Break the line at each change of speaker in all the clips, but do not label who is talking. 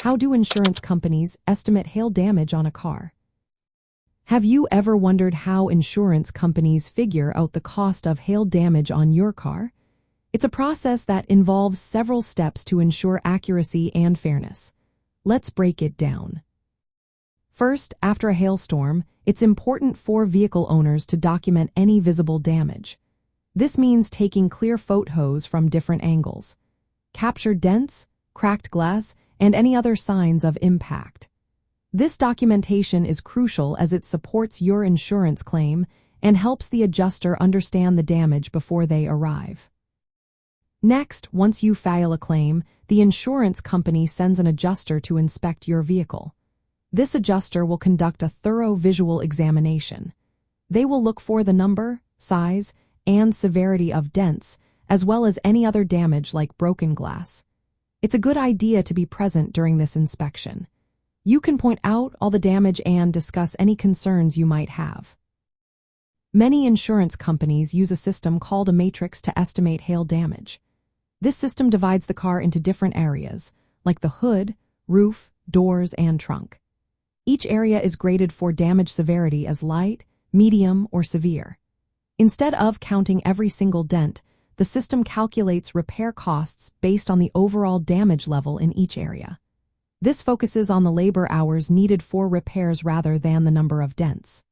How do insurance companies estimate hail damage on a car? Have you ever wondered how insurance companies figure out the cost of hail damage on your car? It's a process that involves several steps to ensure accuracy and fairness. Let's break it down. First, after a hailstorm, it's important for vehicle owners to document any visible damage. This means taking clear photos from different angles. Capture dents, cracked glass, and any other signs of impact. This documentation is crucial as it supports your insurance claim and helps the adjuster understand the damage before they arrive. Next, once you file a claim, the insurance company sends an adjuster to inspect your vehicle. This adjuster will conduct a thorough visual examination. They will look for the number, size, and severity of dents, as well as any other damage like broken glass. It's a good idea to be present during this inspection. You can point out all the damage and discuss any concerns you might have. Many insurance companies use a system called a matrix to estimate hail damage. This system divides the car into different areas, like the hood, roof, doors, and trunk. Each area is graded for damage severity as light, medium, or severe. Instead of counting every single dent, the system calculates repair costs based on the overall damage level in each area. This focuses on the labor hours needed for repairs rather than the number of dents.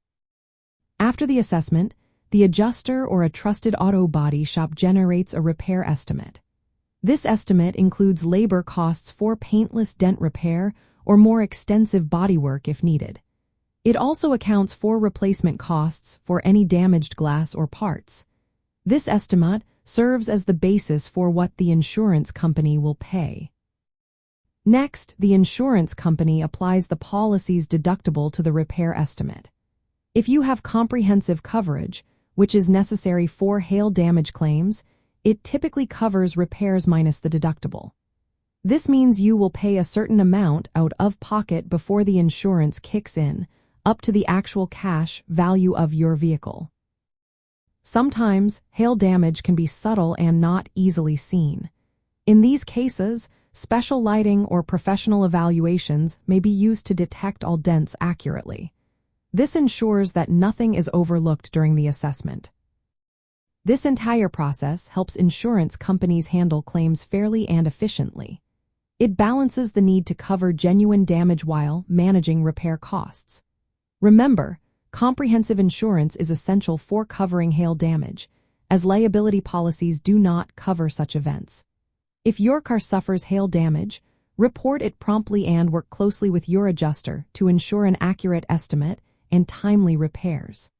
After the assessment, the adjuster or a trusted auto body shop generates a repair estimate. This estimate includes labor costs for paintless dent repair or more extensive bodywork if needed. It also accounts for replacement costs for any damaged glass or parts. This estimate serves as the basis for what the insurance company will pay. Next, the insurance company applies the policy's deductible to the repair estimate. If you have comprehensive coverage, which is necessary for hail damage claims, it typically covers repairs minus the deductible. This means you will pay a certain amount out of pocket before the insurance kicks in, up to the actual cash value of your vehicle. Sometimes, hail damage can be subtle and not easily seen. In these cases, special lighting or professional evaluations may be used to detect all dents accurately. This ensures that nothing is overlooked during the assessment. This entire process helps insurance companies handle claims fairly and efficiently. It balances the need to cover genuine damage while managing repair costs. Remember, comprehensive insurance is essential for covering hail damage, as liability policies do not cover such events. If your car suffers hail damage, report it promptly and work closely with your adjuster to ensure an accurate estimate and timely repairs.